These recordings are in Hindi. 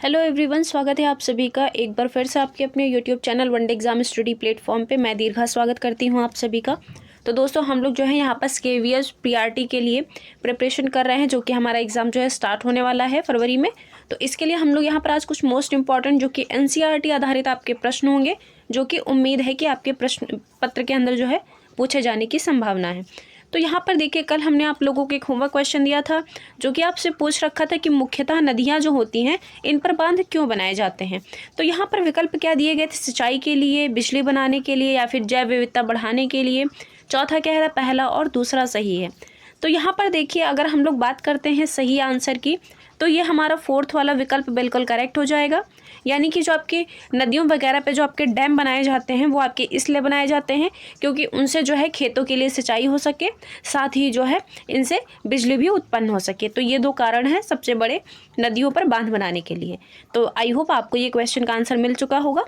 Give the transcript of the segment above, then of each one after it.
हेलो एवरीवन, स्वागत है आप सभी का एक बार फिर से आपके अपने YouTube channel one day exam study platform पे। मैं दीर्घा स्वागत करती हूँ आप सभी का। तो दोस्तों, हम लोग जो है यहाँ पर केवीएस पीआरटी के लिए प्रिपरेशन कर रहे हैं, जो कि हमारा एग्जाम जो है स्टार्ट होने वाला है फरवरी में। तो इसके लिए हम लोग यहाँ पर आज कुछ मोस्ट इंपॉर्टेंट जो कि एनसीईआरटी आधारित आपके प्रश्न होंगे, जो कि उम्मीद है कि आपके प्रश्न पत्र के अंदर जो है पूछे जाने की संभावना है। तो यहाँ पर देखिए, कल हमने आप लोगों को एक होमवर्क क्वेश्चन दिया था, जो कि आपसे पूछ रखा था कि मुख्यतः नदियाँ जो होती हैं, इन पर बांध क्यों बनाए जाते हैं। तो यहाँ पर विकल्प क्या दिए गए थे? सिंचाई के लिए, बिजली बनाने के लिए, या फिर जैव विविधता बढ़ाने के लिए। चौथा क्या है? पहला और दूसरा सही है। तो यहाँ पर देखिए, अगर हम लोग बात करते हैं सही आंसर की, तो ये हमारा फोर्थ वाला विकल्प बिल्कुल करेक्ट हो जाएगा। यानी कि जो आपकी नदियों वगैरह पे जो आपके डैम बनाए जाते हैं, वो आपके इसलिए बनाए जाते हैं क्योंकि उनसे जो है खेतों के लिए सिंचाई हो सके, साथ ही जो है इनसे बिजली भी उत्पन्न हो सके। तो ये दो कारण हैं सबसे बड़े नदियों पर बांध बनाने के लिए। तो आई होप आपको ये क्वेश्चन का आंसर मिल चुका होगा।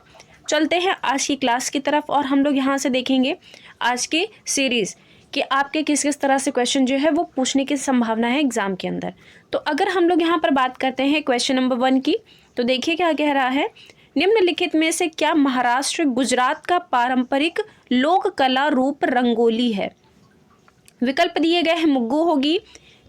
चलते हैं आज की क्लास की तरफ, और हम लोग यहाँ से देखेंगे आज की सीरीज़ कि आपके किस किस तरह से क्वेश्चन जो है वो पूछने की संभावना है एग्जाम के अंदर। तो अगर हम लोग यहाँ पर बात करते हैं क्वेश्चन नंबर 1 की, तो देखिए क्या कह रहा है। निम्नलिखित में से क्या महाराष्ट्र गुजरात का पारंपरिक लोक कला रूप रंगोली है? विकल्प दिए गए हैं, मुग्गू होगी,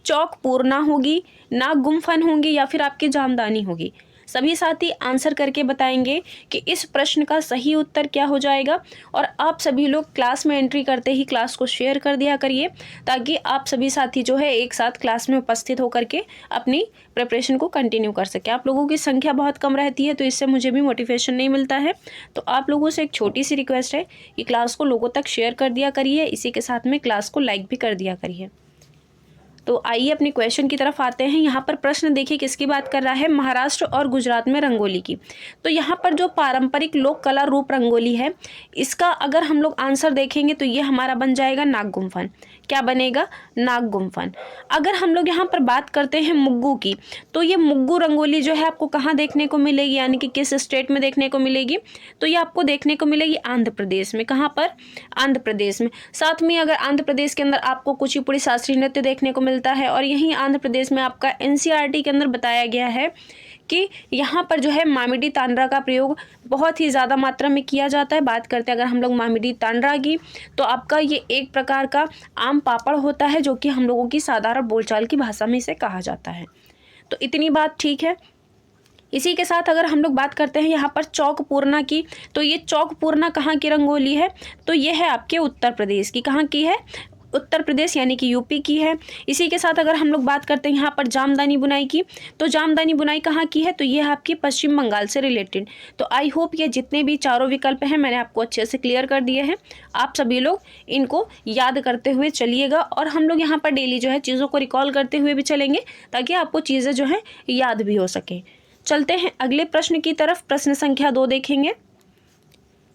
चौक पूर्णा होगी, नाग गुम्फन होंगी, या फिर आपकी जामदानी होगी। सभी साथी आंसर करके बताएंगे कि इस प्रश्न का सही उत्तर क्या हो जाएगा। और आप सभी लोग क्लास में एंट्री करते ही क्लास को शेयर कर दिया करिए, ताकि आप सभी साथी जो है एक साथ क्लास में उपस्थित होकर के अपनी प्रिपरेशन को कंटिन्यू कर सके। आप लोगों की संख्या बहुत कम रहती है, तो इससे मुझे भी मोटिवेशन नहीं मिलता है। तो आप लोगों से एक छोटी सी रिक्वेस्ट है कि क्लास को लोगों तक शेयर कर दिया करिए, इसी के साथ में क्लास को लाइक भी कर दिया करिए। तो आइए अपने क्वेश्चन की तरफ आते हैं। यहाँ पर प्रश्न देखिए किसकी बात कर रहा है, महाराष्ट्र और गुजरात में रंगोली की। तो यहाँ पर जो पारंपरिक लोक कला रूप रंगोली है, इसका अगर हम लोग आंसर देखेंगे तो ये हमारा बन जाएगा नाग गुम्फन। क्या बनेगा? नाग गुम्फन। अगर हम लोग यहाँ पर बात करते हैं मुग्गू की, तो ये मुग्गू रंगोली जो है आपको कहाँ देखने को मिलेगी, यानी कि किस स्टेट में देखने को मिलेगी? तो ये आपको देखने को मिलेगी आंध्र प्रदेश में। कहाँ पर? आंध्र प्रदेश में। साथ में अगर आंध्र प्रदेश के अंदर आपको कुचिपुड़ी शास्त्रीय नृत्य देखने को मिलता है, और यहीं आंध्र प्रदेश में आपका एनसीईआरटी के अंदर बताया गया है कि यहाँ पर जो है मामिडी तांड्रा का प्रयोग बहुत ही ज़्यादा मात्रा में किया जाता है। बात करते हैं अगर हम लोग मामिडी तांड्रा की, तो आपका ये एक प्रकार का आम पापड़ होता है, जो कि हम लोगों की साधारण बोलचाल की भाषा में इसे कहा जाता है। तो इतनी बात ठीक है। इसी के साथ अगर हम लोग बात करते हैं यहाँ पर चौक पूर्णा की, तो ये चौक पूर्णा कहाँ की रंगोली है? तो ये है आपके उत्तर प्रदेश की। कहाँ की है? उत्तर प्रदेश, यानी कि यूपी की है। इसी के साथ अगर हम लोग बात करते हैं यहाँ पर जामदानी बुनाई की, तो जामदानी बुनाई कहाँ की है? तो ये है आपकी पश्चिम बंगाल से रिलेटेड। तो आई होप ये जितने भी चारों विकल्प हैं मैंने आपको अच्छे से क्लियर कर दिए हैं। आप सभी लोग इनको याद करते हुए चलिएगा, और हम लोग यहाँ पर डेली जो है चीज़ों को रिकॉल करते हुए भी चलेंगे, ताकि आपको चीज़ें जो है याद भी हो सकें। चलते हैं अगले प्रश्न की तरफ। प्रश्न संख्या 2 देखेंगे।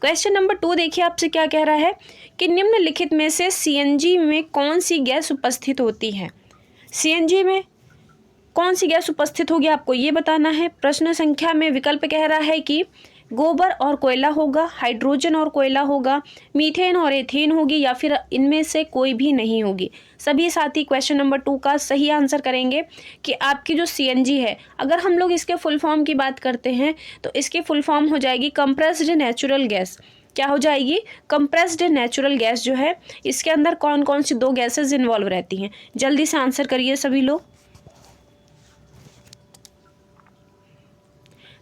क्वेश्चन नंबर 2 देखिए आपसे क्या कह रहा है कि निम्नलिखित में से सीएनजी में कौन सी गैस उपस्थित होती है? सीएनजी में कौन सी गैस उपस्थित होगी, आपको ये बताना है। प्रश्न संख्या में विकल्प कह रहा है कि गोबर और कोयला होगा, हाइड्रोजन और कोयला होगा, मीथेन और एथेन होगी, या फिर इनमें से कोई भी नहीं होगी। सभी साथी क्वेश्चन नंबर 2 का सही आंसर करेंगे कि आपकी जो सीएनजी है, अगर हम लोग इसके फुल फॉर्म की बात करते हैं, तो इसकी फुल फॉर्म हो जाएगी कंप्रेस्ड नेचुरल गैस। क्या हो जाएगी? कंप्रेस्ड नेचुरल गैस जो है, इसके अंदर कौन कौन सी 2 गैसेज इन्वॉल्व रहती हैं? जल्दी से आंसर करिए सभी लोग।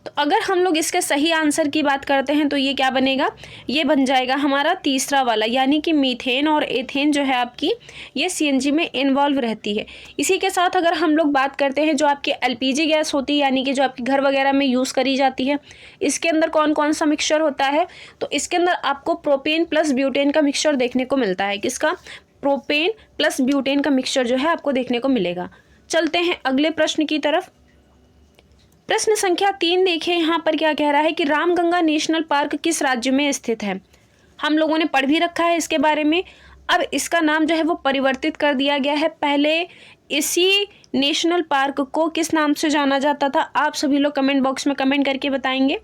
तो अगर हम लोग इसके सही आंसर की बात करते हैं, तो ये क्या बनेगा? ये बन जाएगा हमारा तीसरा वाला, यानी कि मीथेन और एथेन जो है आपकी, ये सीएनजी में इन्वॉल्व रहती है। इसी के साथ अगर हम लोग बात करते हैं जो आपकी एलपीजी गैस होती है, यानी कि जो आपके घर वगैरह में यूज़ करी जाती है, इसके अंदर कौन कौन सा मिक्सचर होता है? तो इसके अंदर आपको प्रोपेन प्लस ब्यूटेन का मिक्सचर देखने को मिलता है। किसका? प्रोपेन प्लस ब्यूटेन का मिक्सचर जो है आपको देखने को मिलेगा। चलते हैं अगले प्रश्न की तरफ। प्रश्न संख्या 3 देखिए, यहाँ पर क्या कह रहा है कि रामगंगा नेशनल पार्क किस राज्य में स्थित है? हम लोगों ने पढ़ भी रखा है इसके बारे में। अब इसका नाम जो है वो परिवर्तित कर दिया गया है। पहले इसी नेशनल पार्क को किस नाम से जाना जाता था? आप सभी लोग कमेंट बॉक्स में कमेंट करके बताएंगे।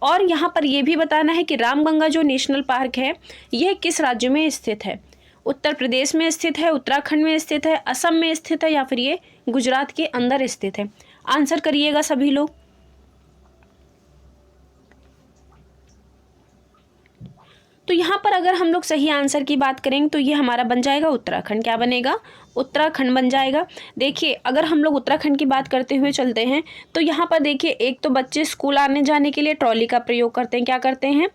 और यहाँ पर यह भी बताना है कि रामगंगा जो नेशनल पार्क है, यह किस राज्य में स्थित है? उत्तर प्रदेश में स्थित है, उत्तराखंड में स्थित है, असम में स्थित है, या फिर ये गुजरात के अंदर स्थित है? आंसर करिएगा सभी लोग। तो यहाँ पर अगर हम लोग सही आंसर की बात करेंगे तो ये हमारा बन जाएगा उत्तराखंड। क्या बनेगा? उत्तराखंड बन जाएगा। देखिए अगर हम लोग उत्तराखंड की बात करते हुए चलते हैं तो यहाँ पर देखिए एक तो बच्चे स्कूल आने जाने के लिए ट्रॉली का प्रयोग करते हैं। क्या करते हैं?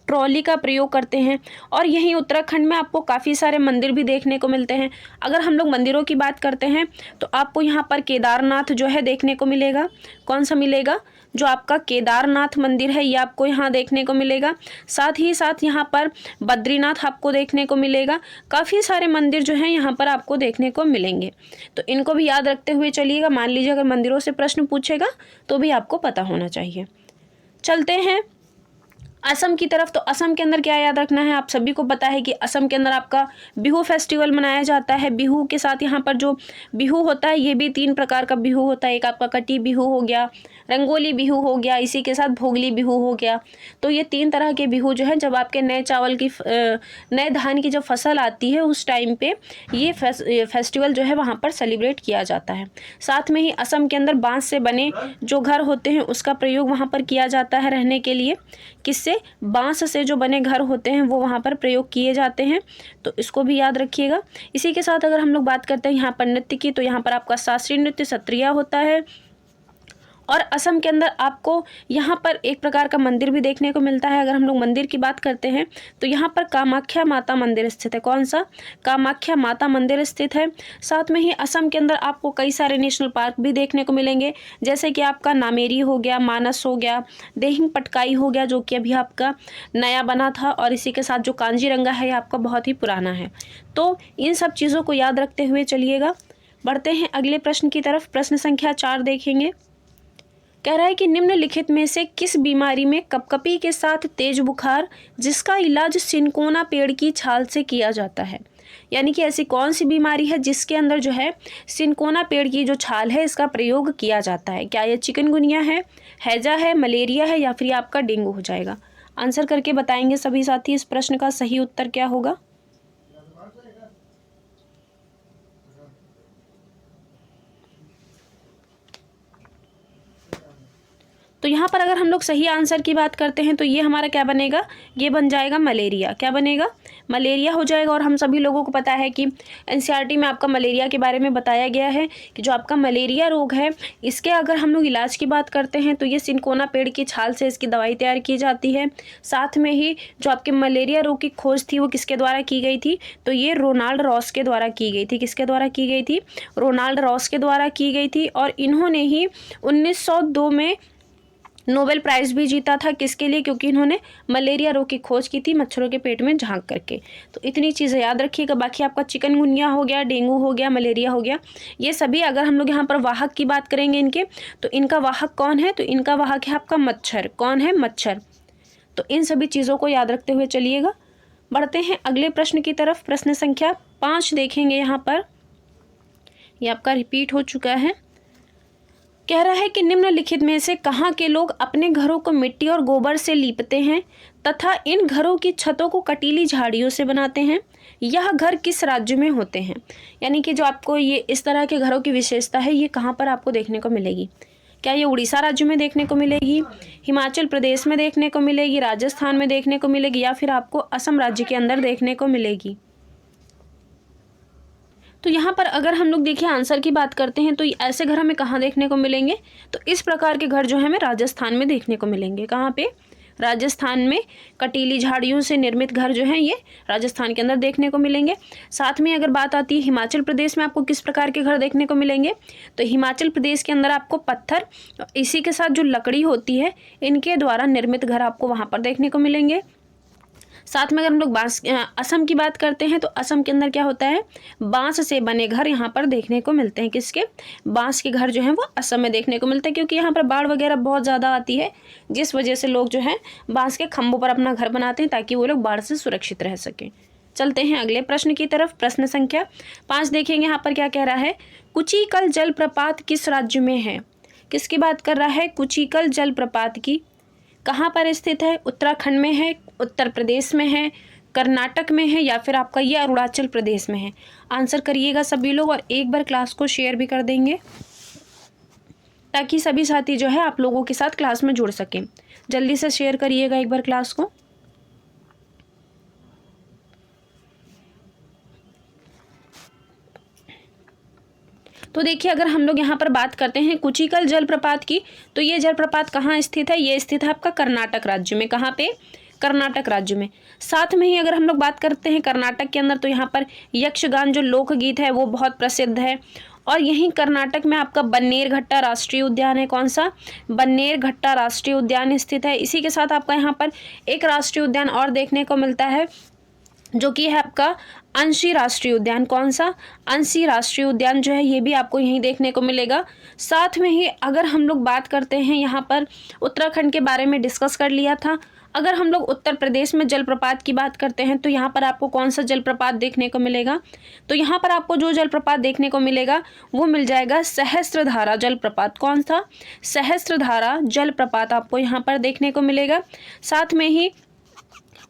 ट्रॉली का प्रयोग करते हैं। और यहीं उत्तराखंड में आपको काफ़ी सारे मंदिर भी देखने को मिलते हैं। अगर हम लोग मंदिरों की बात करते हैं तो आपको यहाँ पर केदारनाथ जो है देखने को मिलेगा। कौन सा मिलेगा? जो आपका केदारनाथ मंदिर है ये आपको यहाँ देखने को मिलेगा। साथ ही साथ यहाँ पर बद्रीनाथ आपको देखने को मिलेगा। काफ़ी सारे मंदिर जो हैं यहाँ पर आपको देखने को मिलेंगे। तो इनको भी याद रखते हुए चलिएगा। मान लीजिए अगर मंदिरों से प्रश्न पूछेगा तो भी आपको पता होना चाहिए। चलते हैं असम की तरफ। तो असम के अंदर क्या याद रखना है? आप सभी को पता है कि असम के अंदर आपका बिहू फेस्टिवल मनाया जाता है। बिहू के साथ यहाँ पर जो बिहू होता है ये भी 3 प्रकार का बिहू होता है। एक आपका कटी बिहू हो गया, रंगोली बिहू हो गया, इसी के साथ भोगली बिहू हो गया। तो ये 3 तरह के बिहू जो है जब आपके नए चावल की नए धान की जब फसल आती है उस टाइम पे ये फेस्टिवल जो है वहाँ पर सेलिब्रेट किया जाता है। साथ में ही असम के अंदर बांस से बने जो घर होते हैं उसका प्रयोग वहाँ पर किया जाता है रहने के लिए। किससे? बांस से जो बने घर होते हैं वो वहाँ पर प्रयोग किए जाते हैं। तो इसको भी याद रखिएगा। इसी के साथ अगर हम लोग बात करते हैं यहाँ पर नृत्य की तो यहाँ पर आपका शास्त्रीय नृत्य सत्रिया होता है। और असम के अंदर आपको यहाँ पर एक प्रकार का मंदिर भी देखने को मिलता है। अगर हम लोग मंदिर की बात करते हैं तो यहाँ पर कामाख्या माता मंदिर स्थित है। कौन सा? कामाख्या माता मंदिर स्थित है। साथ में ही असम के अंदर आपको कई सारे नेशनल पार्क भी देखने को मिलेंगे, जैसे कि आपका नामेरी हो गया, मानस हो गया, देहिंग पटकाई हो गया जो कि अभी आपका नया बना था, और इसी के साथ जो कांजीरंगा है ये आपका बहुत ही पुराना है। तो इन सब चीज़ों को याद रखते हुए चलिएगा। बढ़ते हैं अगले प्रश्न की तरफ। प्रश्न संख्या 4 देखेंगे। कह रहा है कि निम्नलिखित में से किस बीमारी में कपकपी के साथ तेज बुखार जिसका इलाज सिनकोना पेड़ की छाल से किया जाता है? यानी कि ऐसी कौन सी बीमारी है जिसके अंदर जो है सिनकोना पेड़ की जो छाल है इसका प्रयोग किया जाता है? क्या ये चिकनगुनिया है, हैजा है, मलेरिया है, या फिर आपका डेंगू हो जाएगा? आंसर करके बताएंगे सभी साथी इस प्रश्न का सही उत्तर क्या होगा। तो यहाँ पर अगर हम लोग सही आंसर की बात करते हैं तो ये हमारा क्या बनेगा? ये बन जाएगा मलेरिया। क्या बनेगा? मलेरिया हो जाएगा। और हम सभी लोगों को पता है कि एनसीईआरटी में आपका मलेरिया के बारे में बताया गया है कि जो आपका मलेरिया रोग है इसके अगर हम लोग इलाज की बात करते हैं तो ये सिनकोना पेड़ की छाल से इसकी दवाई तैयार की जाती है। साथ में ही जो आपके मलेरिया रोग की खोज थी वो किसके द्वारा की गई थी? तो ये रोनाल्ड रॉस के द्वारा की गई थी। किसके द्वारा की गई थी? रोनाल्ड रॉस के द्वारा की गई थी। और इन्होंने ही 1902 में नोबेल प्राइज़ भी जीता था। किसके लिए? क्योंकि इन्होंने मलेरिया रोग की खोज की थी मच्छरों के पेट में झांक करके। तो इतनी चीज़ें याद रखिएगा। बाकी आपका चिकनगुनिया हो गया, डेंगू हो गया, मलेरिया हो गया, ये सभी अगर हम लोग यहाँ पर वाहक की बात करेंगे इनके, तो इनका वाहक कौन है? तो इनका वाहक है आपका मच्छर। कौन है? मच्छर। तो इन सभी चीज़ों को याद रखते हुए चलिएगा। बढ़ते हैं अगले प्रश्न की तरफ। प्रश्न संख्या 5 देखेंगे यहाँ पर। ये आपका रिपीट हो चुका है। कह रहा है कि निम्नलिखित में से कहाँ के लोग अपने घरों को मिट्टी और गोबर से लीपते हैं तथा इन घरों की छतों को कटीली झाड़ियों से बनाते हैं? यह घर किस राज्य में होते हैं? यानी कि जो आपको ये इस तरह के घरों की विशेषता है ये कहाँ पर आपको देखने को मिलेगी? क्या ये उड़ीसा राज्य में देखने को मिलेगी, हिमाचल प्रदेश में देखने को मिलेगी, राजस्थान में देखने को मिलेगी, या फिर आपको असम राज्य के अंदर देखने को मिलेगी? तो यहाँ पर अगर हम लोग देखिए आंसर की बात करते हैं तो ऐसे घर हमें कहाँ देखने को मिलेंगे? तो इस प्रकार के घर जो है हमें राजस्थान में देखने को मिलेंगे। कहाँ पे? राजस्थान में कटीली झाड़ियों से निर्मित घर जो हैं ये राजस्थान के अंदर देखने को मिलेंगे। साथ में अगर बात आती है हिमाचल प्रदेश में आपको किस प्रकार के घर देखने को मिलेंगे? तो हिमाचल प्रदेश के अंदर आपको पत्थर इसी के साथ जो लकड़ी होती है इनके द्वारा निर्मित घर आपको वहाँ पर देखने को मिलेंगे। साथ में अगर हम लोग असम की बात करते हैं तो असम के अंदर क्या होता है? बांस से बने घर यहाँ पर देखने को मिलते हैं। किसके? बांस के घर जो हैं वो असम में देखने को मिलते हैं, क्योंकि यहाँ पर बाढ़ वगैरह बहुत ज़्यादा आती है जिस वजह से लोग जो है बांस के खंभों पर अपना घर बनाते हैं ताकि वो लोग बाढ़ से सुरक्षित रह सकें। चलते हैं अगले प्रश्न की तरफ। प्रश्न संख्या 5 देखेंगे यहाँ पर क्या कह रहा है? कुचिकल जलप्रपात किस राज्य में है? किसकी बात कर रहा है? कुचिकल जलप्रपात की। कहाँ पर स्थित है? उत्तराखंड में है, उत्तर प्रदेश में है, कर्नाटक में है, या फिर आपका ये अरुणाचल प्रदेश में है? आंसर करिएगा सभी लोग और एक बार क्लास को शेयर भी कर देंगे ताकि सभी साथी जो है आप लोगों के साथ क्लास में जुड़ सकें। जल्दी से शेयर करिएगा एक बार क्लास को। तो देखिए अगर हम लोग यहाँ पर बात करते हैं कुचिकल जलप्रपात की, तो ये जलप्रपात कहाँ स्थित है? ये स्थित है आपका कर्नाटक राज्य में। कहाँ पे? कर्नाटक राज्य में। साथ में ही अगर हम लोग बात करते हैं कर्नाटक के अंदर, तो यहाँ पर यक्षगान जो लोकगीत है वो बहुत प्रसिद्ध है। और यहीं कर्नाटक में आपका बन्नेरघट्टा राष्ट्रीय उद्यान है। कौन सा? बन्नेरघट्टा राष्ट्रीय उद्यान स्थित है। इसी के साथ आपका यहाँ पर एक राष्ट्रीय उद्यान और देखने को मिलता है, जो कि है आपका अंशी राष्ट्रीय उद्यान। कौन सा? अंशी राष्ट्रीय उद्यान जो है ये भी आपको यहीं देखने को मिलेगा। साथ में ही अगर हम लोग बात करते हैं, यहाँ पर उत्तराखंड के बारे में डिस्कस कर लिया था। अगर हम लोग उत्तर प्रदेश में जलप्रपात की बात करते हैं, तो यहाँ पर आपको कौन सा जलप्रपात देखने को मिलेगा? तो यहाँ पर आपको जो जलप्रपात देखने को मिलेगा वो मिल जाएगा सहस्त्रधारा जलप्रपात। कौन सा? सहस्त्रधारा जलप्रपात आपको यहाँ पर देखने को मिलेगा। साथ में ही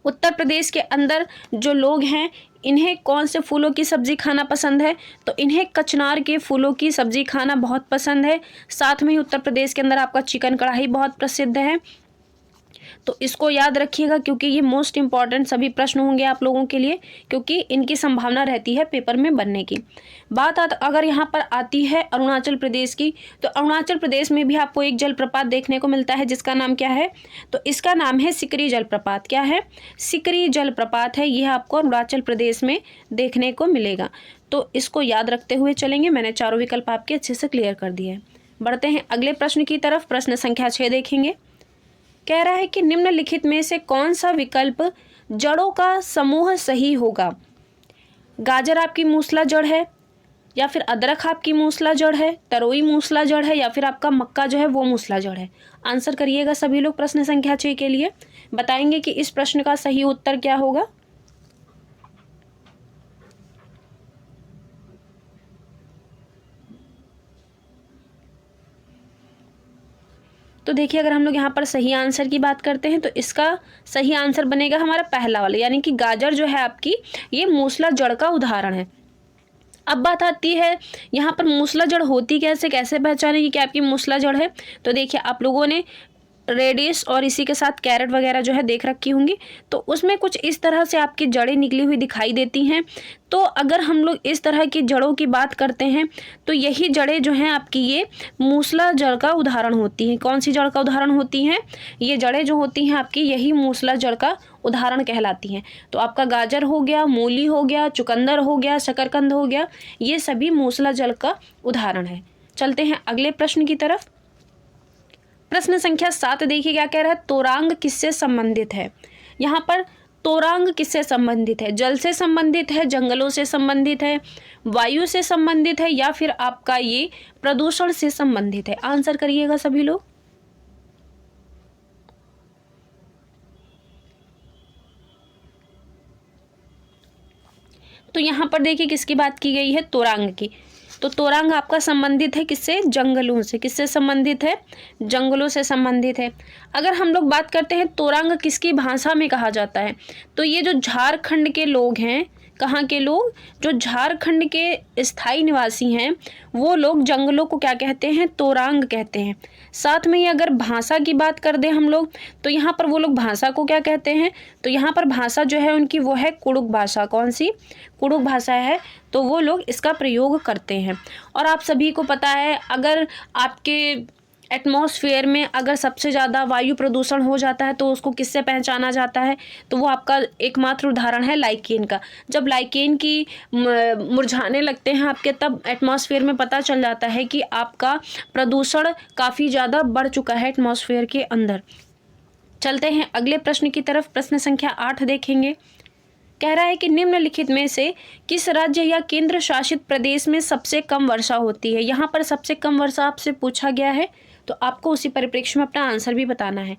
उत्तर प्रदेश के अंदर जो लोग हैं, इन्हें कौन से फूलों की सब्ज़ी खाना पसंद है? तो इन्हें कचनार के फूलों की सब्ज़ी खाना बहुत पसंद है। साथ में ही उत्तर प्रदेश के अंदर आपका चिकन कढ़ाई बहुत प्रसिद्ध है। तो इसको याद रखिएगा, क्योंकि ये मोस्ट इंपॉर्टेंट सभी प्रश्न होंगे आप लोगों के लिए, क्योंकि इनकी संभावना रहती है पेपर में बनने की। अगर यहाँ पर आती है अरुणाचल प्रदेश की, तो अरुणाचल प्रदेश में भी आपको एक जलप्रपात देखने को मिलता है, जिसका नाम क्या है? तो इसका नाम है सिकरी जलप्रपात। क्या है? सिकरी जलप्रपात है। यह आपको अरुणाचल प्रदेश में देखने को मिलेगा। तो इसको याद रखते हुए चलेंगे। मैंने चारों विकल्प आपके अच्छे से क्लियर कर दिए हैं। बढ़ते हैं अगले प्रश्न की तरफ। प्रश्न संख्या 6 देखेंगे। कह रहा है कि निम्नलिखित में से कौन सा विकल्प जड़ों का समूह सही होगा? गाजर आपकी मूसला जड़ है, या फिर अदरक आपकी मूसला जड़ है, तरोई मूसला जड़ है, या फिर आपका मक्का जो है वो मूसला जड़ है? आंसर करिएगा सभी लोग प्रश्न संख्या 6 के लिए। बताएंगे कि इस प्रश्न का सही उत्तर क्या होगा। तो देखिए अगर हम लोग यहाँ पर सही आंसर की बात करते हैं, तो इसका सही आंसर बनेगा हमारा पहला वाला, यानी कि गाजर जो है आपकी ये मूसला जड़ का उदाहरण है। अब बात आती है यहाँ पर मूसला जड़ होती कैसे पहचानेंगे कि आपकी मूसला जड़ है? तो देखिए आप लोगों ने रेडिस और इसी के साथ कैरेट वगैरह जो है देख रखी होंगी, तो उसमें कुछ इस तरह से आपकी जड़ें निकली हुई दिखाई देती हैं। तो अगर हम लोग इस तरह की जड़ों की बात करते हैं, तो यही जड़ें जो हैं आपकी ये मूसला जड़ का उदाहरण होती हैं। कौन सी जड़ का उदाहरण होती हैं? ये जड़ें जो होती हैं आपकी यही मूसला जड़ का उदाहरण कहलाती हैं। तो आपका गाजर हो गया, मूली हो गया, चुकंदर हो गया, शकरकंद हो गया, ये सभी मूसला जड़ का उदाहरण है। चलते हैं अगले प्रश्न की तरफ। प्रश्न संख्या 7 देखिए क्या कह रहा है। तोरांग किससे संबंधित है? यहाँ पर तोरांग किससे संबंधित है? जल से संबंधित है, जंगलों से संबंधित है, वायु से संबंधित है, या फिर आपका ये प्रदूषण से संबंधित है? आंसर करिएगा सभी लोग। तो यहाँ पर देखिए किसकी बात की गई है? तोरांग की। तो तोरांग आपका संबंधित है किससे? जंगलों से। किससे संबंधित है? जंगलों से संबंधित है। अगर हम लोग बात करते हैं तोरांग किसकी भाषा में कहा जाता है, तो ये जो झारखंड के लोग हैं, कहाँ के लोग? जो झारखंड के स्थायी निवासी हैं, वो लोग जंगलों को क्या कहते हैं? तोरांग कहते हैं। साथ में ही अगर भाषा की बात कर दें हम लोग, तो यहाँ पर वो लोग भाषा को क्या कहते हैं? तो यहाँ पर भाषा जो है उनकी वो है कुड़ुक भाषा। कौन सी? कुड़ुक भाषा है। तो वो लोग इसका प्रयोग करते हैं। और आप सभी को पता है, अगर आपके एटमॉस्फेयर में अगर सबसे ज़्यादा वायु प्रदूषण हो जाता है, तो उसको किससे पहचाना जाता है? तो वो आपका एकमात्र उदाहरण है लाइकेन का। जब लाइकेन की मुरझाने लगते हैं आपके, तब एटमॉस्फेयर में पता चल जाता है कि आपका प्रदूषण काफ़ी ज़्यादा बढ़ चुका है एटमॉस्फेयर के अंदर। चलते हैं अगले प्रश्न की तरफ। प्रश्न संख्या 8 देखेंगे। कह रहा है कि निम्नलिखित में से किस राज्य या केंद्र शासित प्रदेश में सबसे कम वर्षा होती है? यहाँ पर सबसे कम वर्षा आपसे पूछा गया है, तो आपको उसी परिप्रेक्ष्य में अपना आंसर भी बताना है।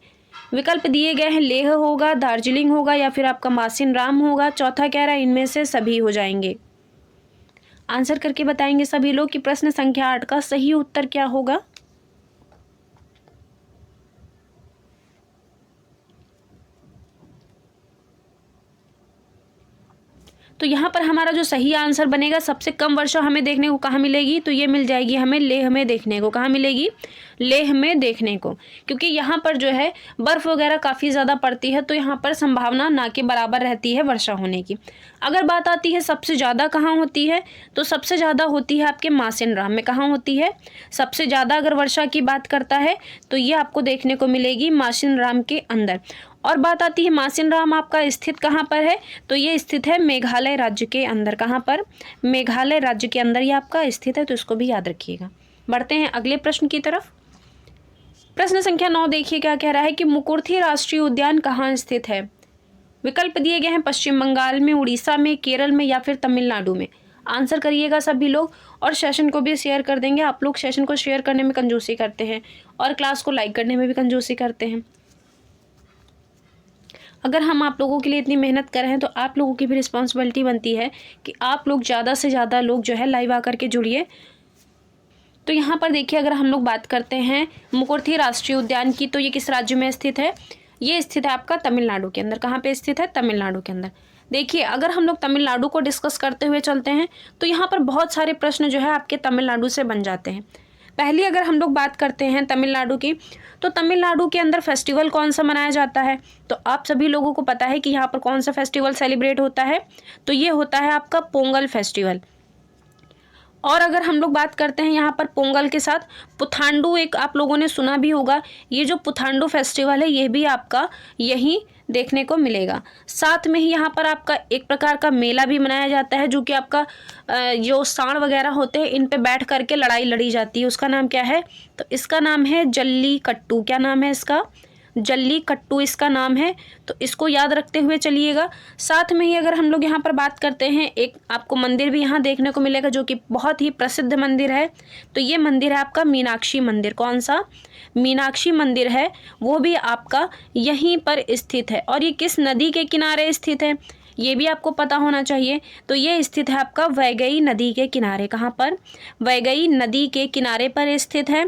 विकल्प दिए गए हैं, लेह होगा, दार्जिलिंग होगा, या फिर आपका मासिन राम होगा। चौथा कह रहा है इनमें से सभी हो जाएंगे। आंसर करके बताएंगे सभी लोग कि प्रश्न संख्या 8 का सही उत्तर क्या होगा। तो यहाँ पर हमारा जो सही आंसर बनेगा, सबसे कम वर्षा हमें देखने को कहाँ मिलेगी, तो ये मिल जाएगी हमें लेह में देखने को। कहाँ मिलेगी? लेह में देखने को, क्योंकि यहाँ पर जो है बर्फ़ वगैरह काफ़ी ज़्यादा पड़ती है, तो यहाँ पर संभावना ना के बराबर रहती है वर्षा होने की। अगर बात आती है सबसे ज़्यादा कहाँ होती है, तो सबसे ज़्यादा होती है आपके मासिन राम में। कहाँ होती है सबसे ज़्यादा? अगर वर्षा की बात करता है तो ये आपको देखने को मिलेगी मासिन राम के अंदर। और बात आती है मासिन राम आपका स्थित कहाँ पर है, तो ये स्थित है मेघालय राज्य के अंदर। कहाँ पर? मेघालय राज्य के अंदर ये आपका स्थित है, तो इसको भी याद रखिएगा। बढ़ते हैं अगले प्रश्न की तरफ। प्रश्न संख्या 9 देखिए क्या कह रहा है कि मुकुर्थी राष्ट्रीय उद्यान कहाँ स्थित है। विकल्प दिए गए हैं पश्चिम बंगाल में, उड़ीसा में, केरल में या फिर तमिलनाडु में। आंसर करिएगा सभी लोग, और सेशन को भी शेयर कर देंगे। आप लोग सेशन को शेयर करने में कंजूसी करते हैं और क्लास को लाइक करने में भी कंजूसी करते हैं। अगर हम आप लोगों के लिए इतनी मेहनत कर रहे हैं तो आप लोगों की भी रिस्पॉन्सिबिलिटी बनती है कि आप लोग ज़्यादा से ज़्यादा लोग जो है लाइव आकर के जुड़िए। तो यहाँ पर देखिए, अगर हम लोग बात करते हैं मुकुर्थी राष्ट्रीय उद्यान की, तो ये किस राज्य में स्थित है? ये स्थित है आपका तमिलनाडु के अंदर। कहाँ पे स्थित है? तमिलनाडु के अंदर। देखिए, अगर हम लोग तमिलनाडु को डिस्कस करते हुए चलते हैं तो यहाँ पर बहुत सारे प्रश्न जो है आपके तमिलनाडु से बन जाते हैं। पहली अगर हम लोग बात करते हैं तमिलनाडु की, तो तमिलनाडु के अंदर फेस्टिवल कौन सा मनाया जाता है? तो आप सभी लोगों को पता है कि यहाँ पर कौन सा फेस्टिवल सेलिब्रेट होता है, तो ये होता है आपका पोंगल फेस्टिवल। और अगर हम लोग बात करते हैं यहाँ पर पोंगल के साथ पुथांडू, एक आप लोगों ने सुना भी होगा, ये जो पुथांडू फेस्टिवल है ये भी आपका यहीं देखने को मिलेगा। साथ में ही यहाँ पर आपका एक प्रकार का मेला भी मनाया जाता है, जो कि आपका जो सांड वगैरह होते हैं इन पे बैठ करके लड़ाई लड़ी जाती है। उसका नाम क्या है? तो इसका नाम है जल्लीकट्टू। क्या नाम है इसका? जल्लीकट्टू इसका नाम है, तो इसको याद रखते हुए चलिएगा। साथ में ही अगर हम लोग यहाँ पर बात करते हैं, एक आपको मंदिर भी यहाँ देखने को मिलेगा जो कि बहुत ही प्रसिद्ध मंदिर है। तो ये मंदिर है आपका मीनाक्षी मंदिर। कौन सा? मीनाक्षी मंदिर है, वो भी आपका यहीं पर स्थित है। और ये किस नदी के किनारे स्थित है, ये भी आपको पता होना चाहिए। तो ये स्थित है आपका वैगई नदी के किनारे। कहाँ पर? वैगई नदी के किनारे पर स्थित है।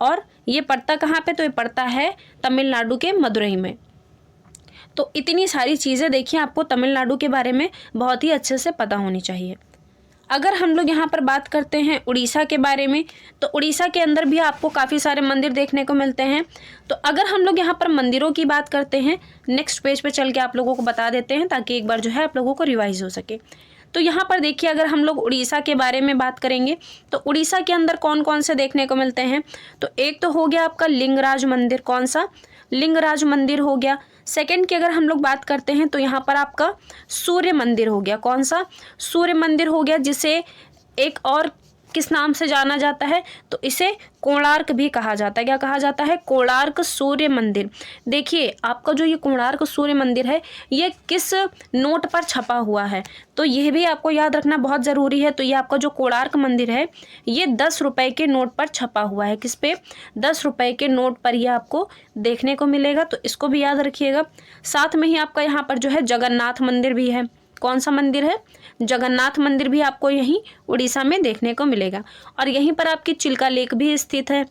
और ये पड़ता कहाँ पे? तो ये पड़ता है तमिलनाडु के मदुरई में। तो इतनी सारी चीज़ें देखिए आपको तमिलनाडु के बारे में बहुत ही अच्छे से पता होनी चाहिए। अगर हम लोग यहाँ पर बात करते हैं उड़ीसा के बारे में, तो उड़ीसा के अंदर भी आपको काफ़ी सारे मंदिर देखने को मिलते हैं। तो अगर हम लोग यहाँ पर मंदिरों की बात करते हैं, नेक्स्ट पेज पे चल के आप लोगों को बता देते हैं ताकि एक बार जो है आप लोगों को रिवाइज हो सके। तो यहाँ पर देखिए, अगर हम लोग उड़ीसा के बारे में बात करेंगे तो उड़ीसा के अंदर कौन कौन से देखने को मिलते हैं, तो एक तो हो गया आपका लिंगराज मंदिर। कौन सा? लिंगराज मंदिर हो गया। सेकंड की अगर हम लोग बात करते हैं तो यहाँ पर आपका सूर्य मंदिर हो गया। कौन सा? सूर्य मंदिर हो गया, जिसे एक और किस नाम से जाना जाता है, तो इसे कोणार्क भी कहा जाता है। क्या कहा जाता है? कोणार्क सूर्य मंदिर। देखिए आपका जो ये कोणार्क सूर्य मंदिर है ये किस नोट पर छपा हुआ है, तो यह भी आपको याद रखना बहुत ज़रूरी है। तो ये आपका जो कोणार्क मंदिर है ये 10 रुपये के नोट पर छपा हुआ है। किस पे? 10 रुपये के नोट पर ये आपको देखने को मिलेगा, तो इसको भी याद रखिएगा। साथ में ही आपका यहाँ पर जो है जगन्नाथ मंदिर भी है। कौन सा मंदिर है? जगन्नाथ मंदिर भी आपको यहीं उड़ीसा में देखने को मिलेगा। और यहीं पर आपकी चिल्का लेक भी स्थित है।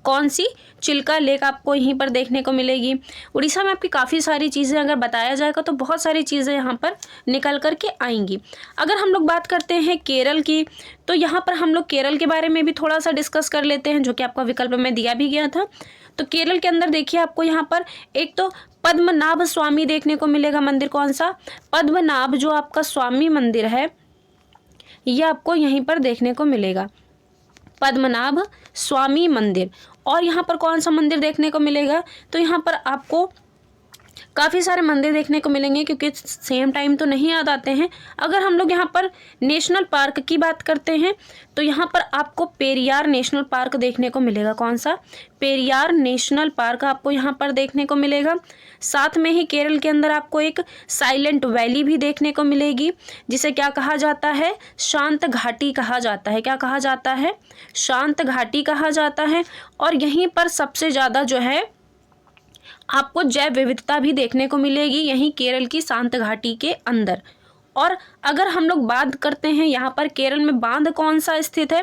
कौन सी? चिल्का लेक आपको यहीं पर देखने को मिलेगी। उड़ीसा में आपकी काफ़ी सारी चीज़ें अगर बताया जाएगा तो बहुत सारी चीज़ें यहाँ पर निकल कर के आएंगी। अगर हम लोग बात करते हैं केरल की, तो यहाँ पर हम लोग केरल के बारे में भी थोड़ा सा डिस्कस कर लेते हैं, जो कि आपका विकल्प में दिया भी गया था। तो केरल के अंदर देखिए आपको यहाँ पर एक तो पद्मनाभ स्वामी देखने को मिलेगा मंदिर। कौन सा? पद्मनाभ जो आपका स्वामी मंदिर है ये आपको यहीं पर देखने को मिलेगा, पद्मनाभ स्वामी मंदिर। और यहाँ पर कौन सा मंदिर देखने को मिलेगा, तो यहाँ पर आपको काफ़ी सारे मंदिर देखने को मिलेंगे क्योंकि सेम टाइम तो नहीं याद आते हैं। अगर हम लोग यहाँ पर नेशनल पार्क की बात करते हैं तो यहाँ पर आपको पेरियार नेशनल पार्क देखने को मिलेगा। कौन सा? पेरियार नेशनल पार्क आपको यहाँ पर देखने को मिलेगा। साथ में ही केरल के अंदर आपको एक साइलेंट वैली भी देखने को मिलेगी, जिसे क्या कहा जाता है? शांत घाटी कहा जाता है। क्या कहा जाता है? शांत घाटी कहा जाता है। और यहीं पर सबसे ज़्यादा जो है आपको जैव विविधता भी देखने को मिलेगी यहीं केरल की शांत घाटी के अंदर। और अगर हम लोग बात करते हैं यहाँ पर केरल में बांध कौन सा स्थित है,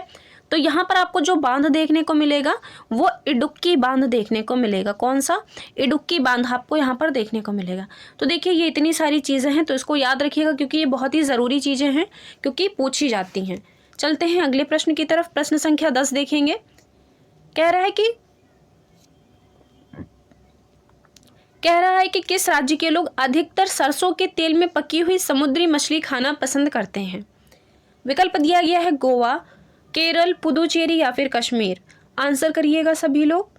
तो यहाँ पर आपको जो बांध देखने को मिलेगा वो इडुक्की बांध देखने को मिलेगा। कौन सा? इडुक्की बांध आपको यहाँ पर देखने को मिलेगा। तो देखिए ये इतनी सारी चीज़ें हैं, तो इसको याद रखिएगा क्योंकि ये बहुत ही ज़रूरी चीज़ें हैं, क्योंकि पूछी जाती हैं। चलते हैं अगले प्रश्न की तरफ। प्रश्न संख्या 10 देखेंगे। कह रहा है कि किस राज्य के लोग अधिकतर सरसों के तेल में पकी हुई समुद्री मछली खाना पसंद करते हैं? विकल्प दिया गया है गोवा, केरल, पुदुचेरी या फिर कश्मीर। आंसर करिएगा सभी लोग।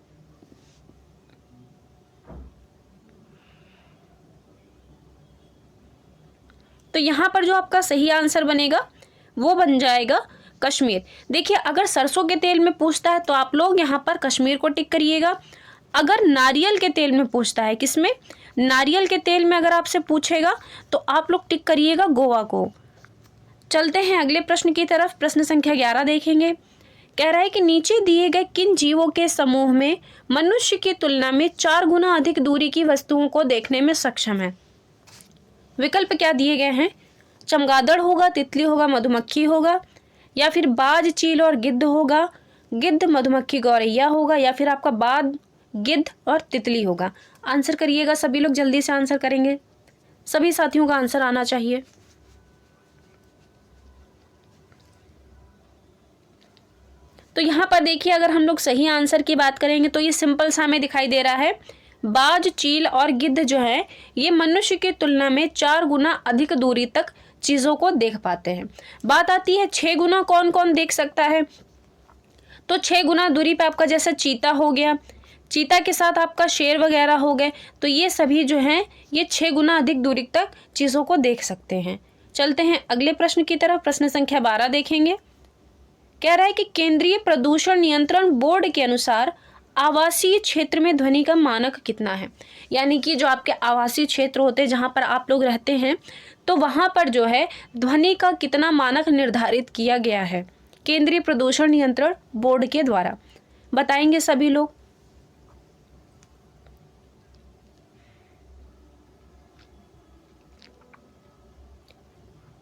तो यहाँ पर जो आपका सही आंसर बनेगा वो बन जाएगा कश्मीर। देखिए अगर सरसों के तेल में पूछता है तो आप लोग यहाँ पर कश्मीर को टिक करिएगा। अगर नारियल के तेल में पूछता है, किसमें? नारियल के तेल में अगर आपसे पूछेगा तो आप लोग टिक करिएगा गोवा को। चलते हैं अगले प्रश्न की तरफ। प्रश्न संख्या 11 देखेंगे। कह रहा है कि नीचे दिए गए किन जीवों के समूह में मनुष्य की तुलना में 4 गुना अधिक दूरी की वस्तुओं को देखने में सक्षम है? विकल्प क्या दिए गए हैं? चमगादड़ होगा, तितली होगा, मधुमक्खी होगा, या फिर बाज, चील और गिद्ध होगा, गिद्ध, मधुमक्खी, गौरैया होगा, या फिर आपका बाज, गिद्ध और तितली होगा। आंसर करिएगा सभी लोग, जल्दी से आंसर करेंगे। सभी साथियों का आंसर आना चाहिए। तो यहाँ पर देखिए अगर हम लोग सही आंसर की बात करेंगे तो ये सिंपल सा हमें दिखाई दे रहा है। बाज, चील और गिद्ध जो है ये मनुष्य की तुलना में 4 गुना अधिक दूरी तक चीज़ों को देख पाते हैं। बात आती है 6 गुना कौन कौन देख सकता है? तो 6 गुना दूरी पे आपका जैसे चीता हो गया, चीता के साथ आपका शेर वगैरह हो गए, तो ये सभी जो हैं ये 6 गुना अधिक दूरी तक चीज़ों को देख सकते हैं। चलते हैं अगले प्रश्न की तरफ। प्रश्न संख्या 12 देखेंगे। कह रहा है कि केंद्रीय प्रदूषण नियंत्रण बोर्ड के अनुसार आवासीय क्षेत्र में ध्वनि का मानक कितना है? यानी कि जो आपके आवासीय क्षेत्र होते हैं जहाँ पर आप लोग रहते हैं, तो वहाँ पर जो है ध्वनि का कितना मानक निर्धारित किया गया है केंद्रीय प्रदूषण नियंत्रण बोर्ड के द्वारा? बताएंगे सभी लोग।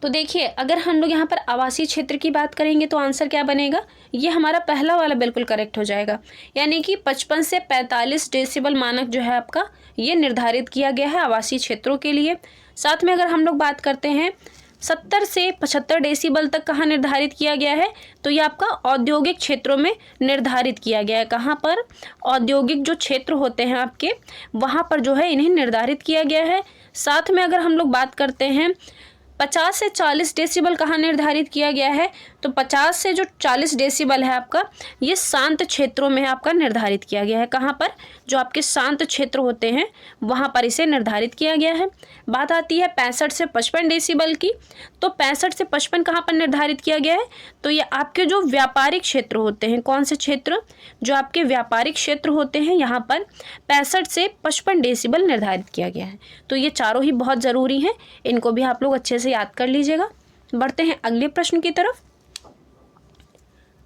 तो देखिए अगर हम लोग यहाँ पर आवासीय क्षेत्र की बात करेंगे तो आंसर क्या बनेगा? ये हमारा पहला वाला बिल्कुल करेक्ट हो जाएगा। यानी कि 55 से 45 डेसिबल मानक जो है आपका ये निर्धारित किया गया है आवासीय क्षेत्रों के लिए। साथ में अगर हम लोग बात करते हैं 70 से 75 डेसिबल तक कहाँ निर्धारित किया गया है? तो ये आपका औद्योगिक क्षेत्रों में निर्धारित किया गया है। कहाँ पर? औद्योगिक जो क्षेत्र होते हैं आपके वहाँ पर जो है इन्हें निर्धारित किया गया है। साथ में अगर हम लोग बात करते हैं 50 से 40 डेसिबल कहाँ निर्धारित किया गया है? तो 50 से जो 40 डेसिबल है आपका ये शांत क्षेत्रों में आपका निर्धारित किया गया है। कहाँ पर? जो आपके शांत क्षेत्र होते हैं वहाँ पर इसे निर्धारित किया गया है। बात आती है 65 से 55 डेसिबल की, तो 65 से 55 कहाँ पर निर्धारित किया गया है? तो ये आपके जो व्यापारिक क्षेत्र होते हैं, कौन से क्षेत्र? जो आपके व्यापारिक क्षेत्र होते हैं यहाँ पर 65 से 55 डेसिबल निर्धारित किया गया है। तो ये चारों ही बहुत ज़रूरी हैं, इनको भी आप लोग अच्छे से याद कर लीजिएगा। बढ़ते हैं अगले प्रश्न की तरफ।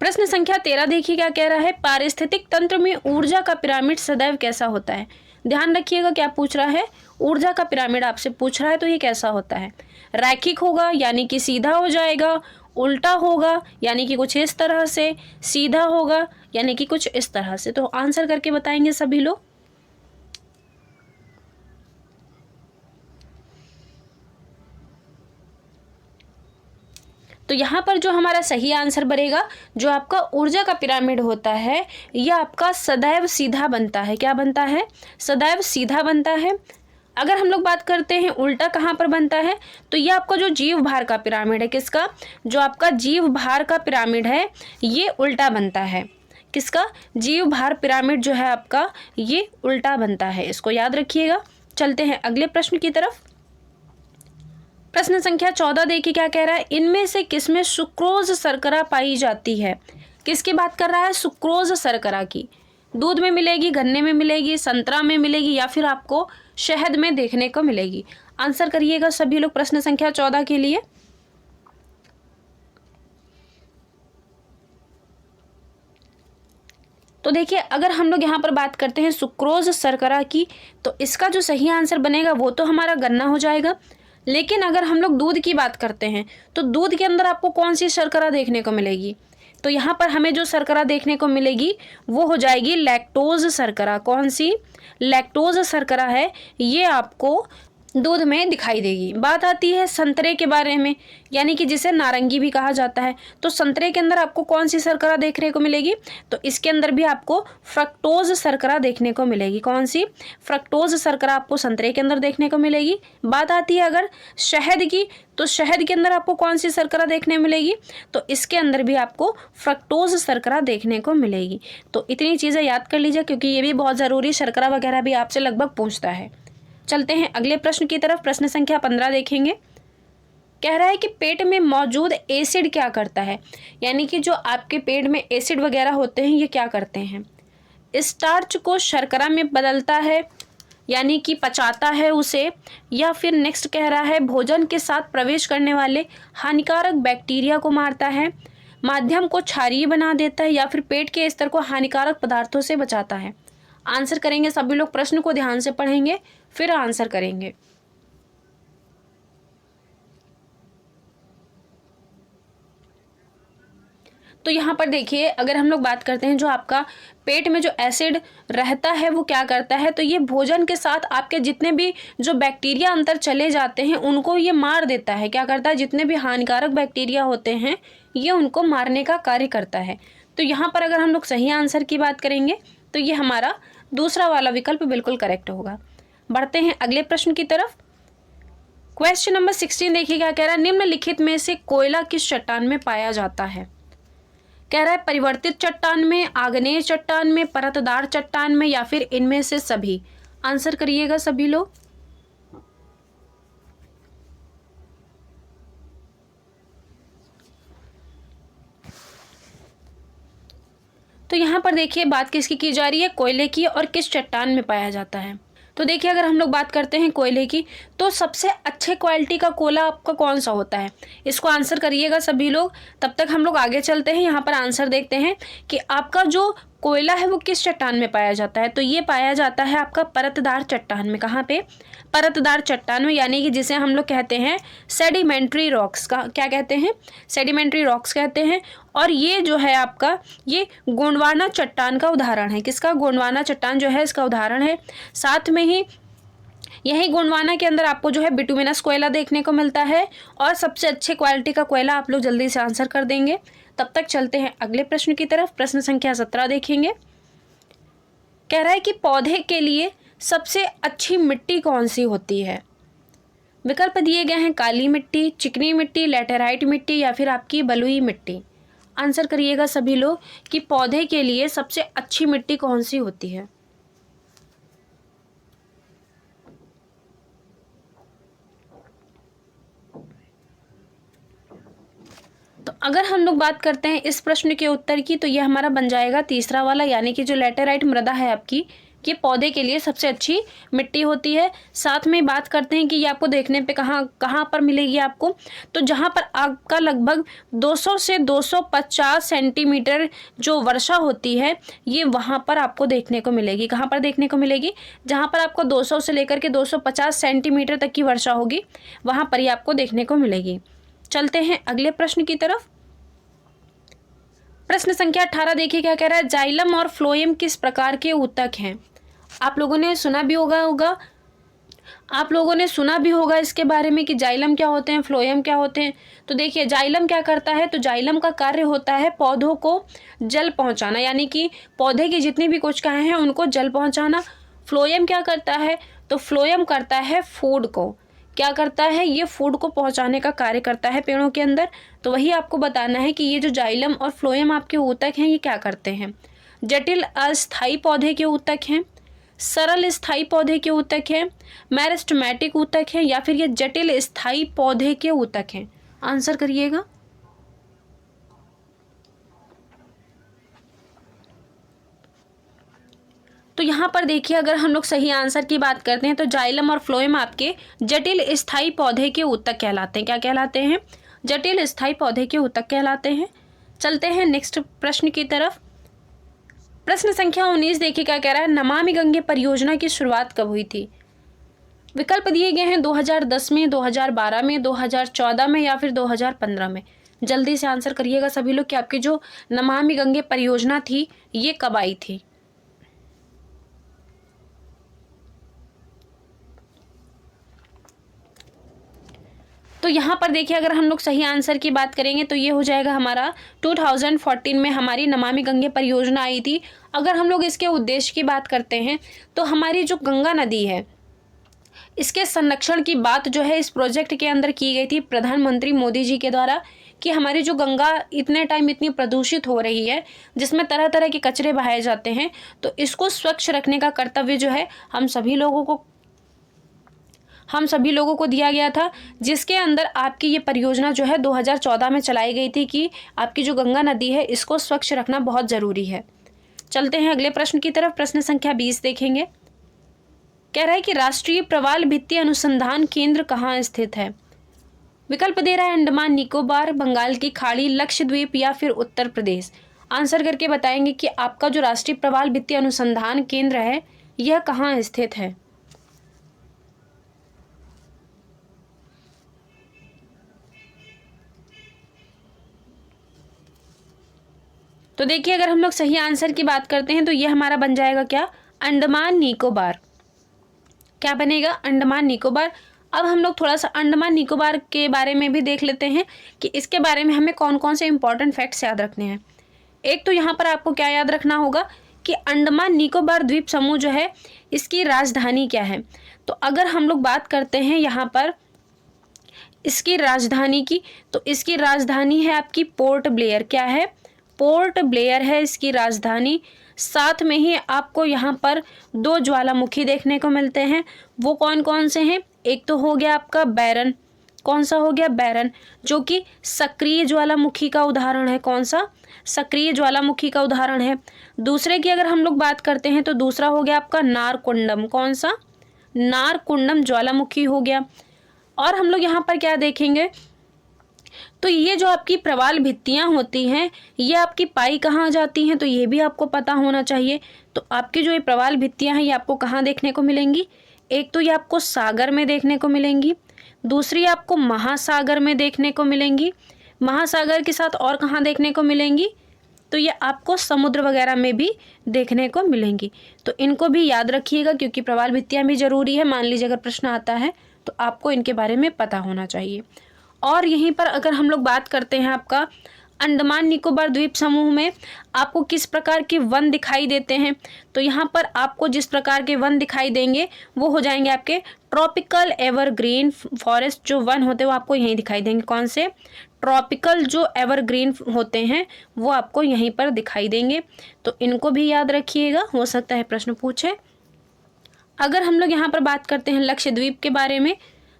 प्रश्न संख्या 13 देखिए क्या कह रहा है। पारिस्थितिक तंत्र में ऊर्जा का पिरामिड सदैव कैसा होता है? ध्यान रखिएगा क्या पूछ रहा है। ऊर्जा का पिरामिड आपसे पूछ रहा है, तो ये कैसा होता है? रैखिक होगा यानी कि सीधा हो जाएगा, उल्टा होगा यानी कि कुछ इस तरह से, सीधा होगा यानी कि कुछ इस तरह से। तो आंसर करके बताएंगे सभी लोग। तो यहाँ पर जो हमारा सही आंसर बनेगा, जो आपका ऊर्जा का पिरामिड होता है यह आपका सदैव सीधा बनता है। क्या बनता है? सदैव सीधा बनता है। अगर हम लोग बात करते हैं उल्टा कहाँ पर बनता है, तो ये आपका जो जीव भार का पिरामिड है, किसका? जो आपका जीव भार का पिरामिड है ये उल्टा बनता है। किसका? जीव भार पिरामिड जो है आपका ये उल्टा बनता है, इसको याद रखिएगा। चलते हैं अगले प्रश्न की तरफ। प्रश्न संख्या 14 देखिए क्या कह रहा है। इनमें से किसमें सुक्रोज शर्करा पाई जाती है? किसकी बात कर रहा है? सुक्रोज शर्करा की। दूध में मिलेगी, गन्ने में मिलेगी, संतरा में मिलेगी, या फिर आपको शहद में देखने को मिलेगी? आंसर करिएगा सभी लोग प्रश्न संख्या 14 के लिए। तो देखिए अगर हम लोग यहाँ पर बात करते हैं सुक्रोज शर्करा की, तो इसका जो सही आंसर बनेगा वो तो हमारा गन्ना हो जाएगा। लेकिन अगर हम लोग दूध की बात करते हैं तो दूध के अंदर आपको कौन सी शर्करा देखने को मिलेगी? तो यहाँ पर हमें जो शर्करा देखने को मिलेगी वो हो जाएगी लैक्टोज शर्करा। कौन सी? लैक्टोज शर्करा है, ये आपको दूध में दिखाई देगी। बात आती है संतरे के बारे में, यानी कि जिसे नारंगी भी कहा जाता है। तो संतरे के अंदर आपको कौन सी शर्करा देखने को मिलेगी? तो इसके अंदर भी आपको फ्रक्टोज शर्करा देखने को मिलेगी। कौन सी? फ्रक्टोज शर्करा आपको संतरे के अंदर देखने को मिलेगी। बात आती है अगर शहद की, तो शहद के अंदर आपको कौन सी शर्करा देखने मिलेगी? तो इसके अंदर भी आपको फ्रक्टोज शर्करा देखने को मिलेगी। तो इतनी चीज़ें याद कर लीजिए, क्योंकि ये भी बहुत ज़रूरी, शर्करा वगैरह भी आपसे लगभग पूछता है। चलते हैं अगले प्रश्न की तरफ। प्रश्न संख्या 15 देखेंगे। कह रहा है कि पेट में मौजूद एसिड क्या करता है, यानी कि जो आपके पेट में एसिड वगैरह होते हैं ये क्या करते हैं? स्टार्च को शर्करा में बदलता है, यानी कि पचाता है उसे, या फिर नेक्स्ट कह रहा है भोजन के साथ प्रवेश करने वाले हानिकारक बैक्टीरिया को मारता है, माध्यम को क्षारीय बना देता है, या फिर पेट के स्तर को हानिकारक पदार्थों से बचाता है। आंसर करेंगे सभी लोग, प्रश्न को ध्यान से पढ़ेंगे फिर आंसर करेंगे। तो यहाँ पर देखिए, अगर हम लोग बात करते हैं जो आपका पेट में जो एसिड रहता है वो क्या करता है, तो ये भोजन के साथ आपके जितने भी जो बैक्टीरिया अंदर चले जाते हैं उनको ये मार देता है। क्या करता है? जितने भी हानिकारक बैक्टीरिया होते हैं ये उनको मारने का कार्य करता है। तो यहाँ पर अगर हम लोग सही आंसर की बात करेंगे तो ये हमारा दूसरा वाला विकल्प बिल्कुल करेक्ट होगा। बढ़ते हैं अगले प्रश्न की तरफ। क्वेश्चन नंबर 16 देखिए क्या कह रहा है। निम्नलिखित में से कोयला किस चट्टान में पाया जाता है? कह रहा है परिवर्तित चट्टान में, आग्नेय चट्टान में, परतदार चट्टान में, या फिर इनमें से सभी। आंसर करिएगा सभी लोग। तो यहाँ पर देखिए बात किसकी की जा रही है? कोयले की। और किस चट्टान में पाया जाता है? तो देखिए अगर हम लोग बात करते हैं कोयले की, तो सबसे अच्छे क्वालिटी का कोयला आपका कौन सा होता है? इसको आंसर करिएगा सभी लोग। तब तक हम लोग आगे चलते हैं, यहाँ पर आंसर देखते हैं कि आपका जो कोयला है वो किस चट्टान में पाया जाता है। तो ये पाया जाता है आपका परतदार चट्टान में। कहाँ पे? परतदार चट्टान में, यानी कि जिसे हम लोग कहते हैं सेडिमेंट्री रॉक्स का, क्या कहते हैं? सेडिमेंट्री रॉक्स कहते हैं। और ये जो है आपका, ये गोंडवाना चट्टान का उदाहरण है। किसका? गोंडवाना चट्टान जो है इसका उदाहरण है। साथ में ही यही गोंडवाना के अंदर आपको जो है बिटुमिनस कोयला देखने को मिलता है। और सबसे अच्छे क्वालिटी का कोयला आप लोग जल्दी से आंसर कर देंगे। तब तक चलते हैं अगले प्रश्न की तरफ। प्रश्न संख्या 17 देखेंगे। कह रहा है कि पौधे के लिए सबसे अच्छी मिट्टी कौन सी होती है? विकल्प दिए गए हैं काली मिट्टी, चिकनी मिट्टी, लैटेराइट मिट्टी, या फिर आपकी बलुई मिट्टी। आंसर करिएगा सभी लोग कि पौधे के लिए सबसे अच्छी मिट्टी कौन सी होती है। तो अगर हम लोग बात करते हैं इस प्रश्न के उत्तर की, तो ये हमारा बन जाएगा तीसरा वाला, यानी कि जो लैटेराइट मृदा है आपकी, ये पौधे के लिए सबसे अच्छी मिट्टी होती है। साथ में बात करते हैं कि ये आपको देखने पे कहाँ पर मिलेगी आपको, तो जहाँ पर आपका लगभग 200 से 250 सेंटीमीटर जो वर्षा होती है ये वहाँ पर आपको देखने को मिलेगी। कहाँ पर देखने को मिलेगी? जहाँ पर आपको 200 से लेकर के 250 सेंटीमीटर तक की वर्षा होगी वहाँ पर ही आपको देखने को मिलेगी। चलते हैं अगले प्रश्न की तरफ। प्रश्न संख्या 18 देखिए क्या कह रहा है। जाइलम और फ्लोएम किस प्रकार के ऊतक हैं? आप लोगों ने सुना भी होगा इसके बारे में कि जाइलम क्या होते हैं, फ्लोएम क्या होते हैं। तो देखिए जाइलम क्या करता है, तो जाइलम का कार्य होता है पौधों को जल पहुंचाना, यानी कि पौधे की जितनी भी कोशिकाएं हैं उनको जल पहुंचाना। फ्लोएम क्या करता है, तो फ्लोएम करता है फूड को, क्या करता है, ये फूड को पहुंचाने का कार्य करता है पेड़ों के अंदर। तो वही आपको बताना है कि ये जो जाइलम और फ्लोएम आपके ऊतक हैं ये क्या करते हैं। जटिल अस्थायी पौधे के ऊतक हैं, सरल स्थायी पौधे के ऊतक हैं, मेरिस्टेमेटिक ऊतक हैं, या फिर ये जटिल स्थायी पौधे के ऊतक हैं। आंसर करिएगा। तो यहाँ पर देखिए अगर हम लोग सही आंसर की बात करते हैं तो जाइलम और फ्लोएम आपके जटिल स्थायी पौधे के ऊतक कहलाते हैं। क्या कहलाते हैं? जटिल स्थायी पौधे के ऊतक कहलाते हैं। चलते हैं नेक्स्ट प्रश्न की तरफ। प्रश्न संख्या 19 देखिए क्या कह रहा है। नमामि गंगे परियोजना की शुरुआत कब हुई थी? विकल्प दिए गए हैं 2010 में, 2012 में, 2014 में, या फिर 2015 में। जल्दी से आंसर करिएगा सभी लोग कि आपकी जो नमामि गंगे परियोजना थी ये कब आई थी। तो यहाँ पर देखिए, अगर हम लोग सही आंसर की बात करेंगे तो ये हो जाएगा हमारा 2014 में हमारी नमामि गंगे परियोजना आई थी। अगर हम लोग इसके उद्देश्य की बात करते हैं तो हमारी जो गंगा नदी है इसके संरक्षण की बात जो है इस प्रोजेक्ट के अंदर की गई थी प्रधानमंत्री मोदी जी के द्वारा, कि हमारी जो गंगा इतने टाइम इतनी प्रदूषित हो रही है, जिसमें तरह तरह के कचरे बहाए जाते हैं, तो इसको स्वच्छ रखने का कर्तव्य जो है हम सभी लोगों को दिया गया था, जिसके अंदर आपकी ये परियोजना जो है 2014 में चलाई गई थी कि आपकी जो गंगा नदी है इसको स्वच्छ रखना बहुत ज़रूरी है। चलते हैं अगले प्रश्न की तरफ। प्रश्न संख्या 20 देखेंगे। कह रहा है कि राष्ट्रीय प्रवाल भित्ति अनुसंधान केंद्र कहाँ स्थित है। विकल्प दे रहा है अंडमान निकोबार, बंगाल की खाड़ी, लक्षद्वीप या फिर उत्तर प्रदेश। आंसर करके बताएंगे कि आपका जो राष्ट्रीय प्रवाल भित्ति अनुसंधान केंद्र है यह कहाँ स्थित है। तो देखिए, अगर हम लोग सही आंसर की बात करते हैं तो ये हमारा बन जाएगा क्या, अंडमान निकोबार। क्या बनेगा, अंडमान निकोबार। अब हम लोग थोड़ा सा अंडमान निकोबार के बारे में भी देख लेते हैं कि इसके बारे में हमें कौन कौन से इंपॉर्टेंट फैक्ट्स याद रखने हैं। एक तो यहाँ पर आपको क्या याद रखना होगा कि अंडमान निकोबार द्वीप समूह जो है इसकी राजधानी क्या है। तो अगर हम लोग बात करते हैं यहाँ पर इसकी राजधानी की, तो इसकी राजधानी है आपकी पोर्ट ब्लेयर। क्या है, पोर्ट ब्लेयर है इसकी राजधानी। साथ में ही आपको यहाँ पर 2 ज्वालामुखी देखने को मिलते हैं। वो कौन कौन से हैं, एक तो हो गया आपका बैरन। कौन सा हो गया, बैरन, जो कि सक्रिय ज्वालामुखी का उदाहरण है। कौन सा, सक्रिय ज्वालामुखी का उदाहरण है। दूसरे की अगर हम लोग बात करते हैं तो दूसरा हो गया आपका नारकुंडम। कौन सा, नारकुंडम ज्वालामुखी हो गया। और हम लोग यहाँ पर क्या देखेंगे, तो ये जो आपकी प्रवाल भित्तियाँ होती हैं ये आपकी पाई कहाँ जाती हैं, तो ये भी आपको पता होना चाहिए। तो आपकी जो ये प्रवाल भित्तियाँ हैं ये आपको कहाँ देखने को मिलेंगी, एक तो ये आपको सागर में देखने को मिलेंगी, दूसरी आपको महासागर में देखने को मिलेंगी। महासागर के साथ और कहाँ देखने को मिलेंगी, तो ये आपको समुद्र वगैरह में भी देखने को मिलेंगी। तो इनको भी याद रखिएगा क्योंकि प्रवाल भित्तियाँ भी ज़रूरी है। मान लीजिए अगर प्रश्न आता है तो आपको इनके बारे में पता होना चाहिए। और यहीं पर अगर हम लोग बात करते हैं आपका अंडमान निकोबार द्वीप समूह में आपको किस प्रकार के वन दिखाई देते हैं, तो यहाँ पर आपको जिस प्रकार के वन दिखाई देंगे वो हो जाएंगे आपके ट्रॉपिकल एवरग्रीन फॉरेस्ट। जो वन होते हैं वो आपको यहीं दिखाई देंगे। कौन से, ट्रॉपिकल जो एवरग्रीन होते हैं वो आपको यहीं पर दिखाई देंगे। तो इनको भी याद रखिएगा, हो सकता है प्रश्न पूछे। अगर हम लोग यहाँ पर बात करते हैं लक्षद्वीप के बारे में,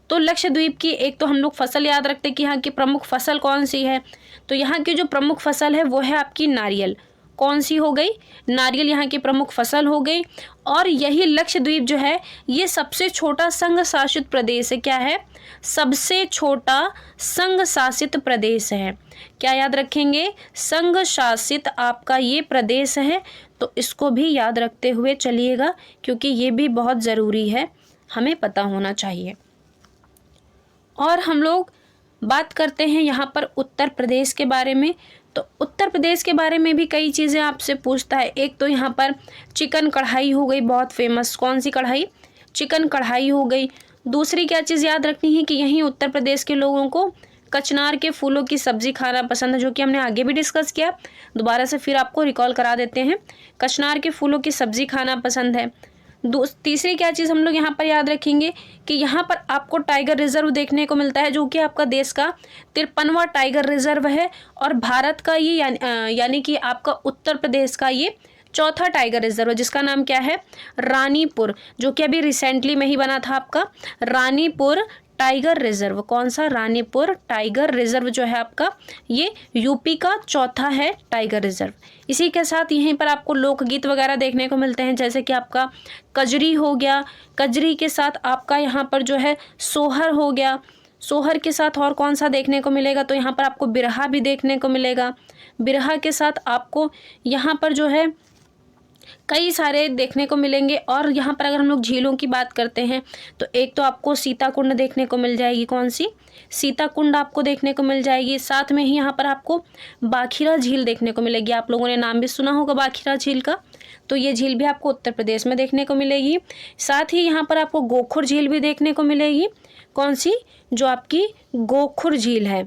तो लक्षद्वीप की एक तो हम लोग फसल याद रखते हैं कि यहाँ की प्रमुख फसल कौन सी है। तो यहाँ की जो प्रमुख फसल है वो है आपकी नारियल। कौन सी हो गई, नारियल यहाँ की प्रमुख फसल हो गई। और यही लक्षद्वीप जो है ये सबसे छोटा संघ शासित प्रदेश है। क्या है, सबसे छोटा संघ शासित प्रदेश है। क्या याद रखेंगे, संघ शासित आपका ये प्रदेश है। तो इसको भी याद रखते हुए चलिएगा क्योंकि ये भी बहुत ज़रूरी है, हमें पता होना चाहिए। और हम लोग बात करते हैं यहाँ पर उत्तर प्रदेश के बारे में। तो उत्तर प्रदेश के बारे में भी कई चीज़ें आपसे पूछता है। एक तो यहाँ पर चिकन कढ़ाई हो गई, बहुत फेमस। कौन सी कढ़ाई, चिकन कढ़ाई हो गई। दूसरी क्या चीज़ याद रखनी है कि यहीं उत्तर प्रदेश के लोगों को कचनार के फूलों की सब्ज़ी खाना पसंद है, जो कि हमने आगे भी डिस्कस किया। दोबारा से फिर आपको रिकॉल करा देते हैं, कचनार के फूलों की सब्ज़ी खाना पसंद है। तीसरी क्या चीज़ हम लोग यहाँ पर याद रखेंगे कि यहाँ पर आपको टाइगर रिजर्व देखने को मिलता है, जो कि आपका देश का 53वां टाइगर रिजर्व है। और भारत का ये यानी कि आपका उत्तर प्रदेश का ये 4था टाइगर रिजर्व है, जिसका नाम क्या है, रानीपुर, जो कि अभी रिसेंटली में ही बना था आपका रानीपुर टाइगर रिजर्व। कौन सा, रानीपुर टाइगर रिजर्व जो है आपका ये यूपी का 4था है टाइगर रिजर्व। इसी के साथ यहीं पर आपको लोकगीत वगैरह देखने को मिलते हैं, जैसे कि आपका कजरी हो गया। कजरी के साथ आपका यहाँ पर जो है सोहर हो गया। सोहर के साथ और कौन सा देखने को मिलेगा, तो यहाँ पर आपको बिरहा भी देखने को मिलेगा। बिरहा के साथ आपको यहाँ पर जो है कई सारे देखने को मिलेंगे। और यहाँ पर अगर हम लोग झीलों की बात करते हैं तो एक तो आपको सीताकुंड देखने को मिल जाएगी, कौन सी, सीताकुंड आपको देखने को मिल जाएगी। साथ में ही यहाँ पर आपको बाखीरा झील देखने को मिलेगी, आप लोगों ने नाम भी सुना होगा बाखीरा झील का, तो ये झील भी आपको उत्तर प्रदेश में देखने को मिलेगी। साथ ही यहाँ पर आपको गोखुर झील भी देखने को मिलेगी, कौन सी, जो आपकी गोखुर झील है,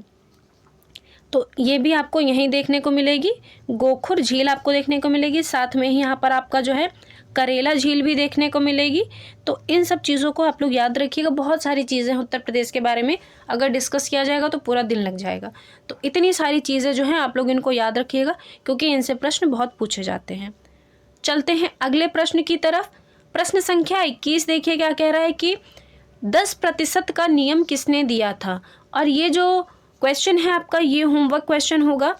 तो ये भी आपको यहीं देखने को मिलेगी, गोखुर झील आपको देखने को मिलेगी। साथ में ही यहाँ पर आपका जो है करेला झील भी देखने को मिलेगी। तो इन सब चीज़ों को आप लोग याद रखिएगा, बहुत सारी चीज़ें हैं उत्तर प्रदेश के बारे में, अगर डिस्कस किया जाएगा तो पूरा दिन लग जाएगा। तो इतनी सारी चीज़ें जो हैं आप लोग इनको याद रखिएगा, क्योंकि इनसे प्रश्न बहुत पूछे जाते हैं। चलते हैं अगले प्रश्न की तरफ। प्रश्न संख्या 21 देखिए क्या कह रहा है कि 10% का नियम किसने दिया था। और ये जो क्वेश्चन है आपका, ये होमवर्क क्वेश्चन होगा।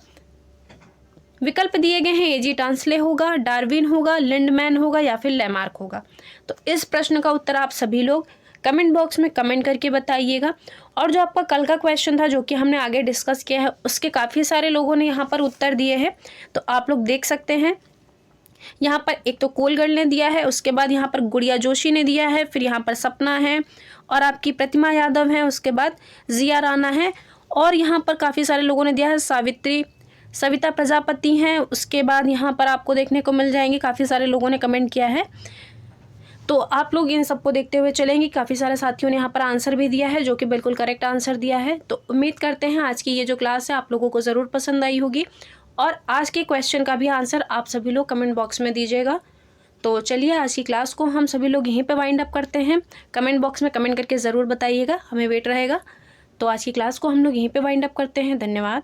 विकल्प दिए गए हैं, एजी टांसले होगा, डार्विन होगा, लिंडमैन होगा या फिर लेमार्क होगा। तो इस प्रश्न का उत्तर आप सभी लोग कमेंट बॉक्स में कमेंट करके बताइएगा। और जो आपका कल का क्वेश्चन था जो कि हमने आगे डिस्कस किया है, उसके काफ़ी सारे लोगों ने यहाँ पर उत्तर दिए हैं, तो आप लोग देख सकते हैं। यहाँ पर एक तो कोलगढ़ ने दिया है, उसके बाद यहाँ पर गुड़िया जोशी ने दिया है, फिर यहाँ पर सपना है और आपकी प्रतिमा यादव है, उसके बाद जिया राणा है, और यहाँ पर काफ़ी सारे लोगों ने दिया है सविता प्रजापति हैं। उसके बाद यहाँ पर आपको देखने को मिल जाएंगे, काफ़ी सारे लोगों ने कमेंट किया है, तो आप लोग इन सबको देखते हुए चलेंगे। काफ़ी सारे साथियों ने यहाँ पर आंसर भी दिया है, जो कि बिल्कुल करेक्ट आंसर दिया है। तो उम्मीद करते हैं आज की ये जो क्लास है आप लोगों को ज़रूर पसंद आई होगी, और आज के क्वेश्चन का भी आंसर आप सभी लोग कमेंट बॉक्स में दीजिएगा। तो चलिए आज की क्लास को हम सभी लोग यहीं पे वाइंड अप करते हैं। कमेंट बॉक्स में कमेंट करके ज़रूर बताइएगा, हमें वेट रहेगा। तो आज की क्लास को हम लोग यहीं पे वाइंड अप करते हैं। धन्यवाद।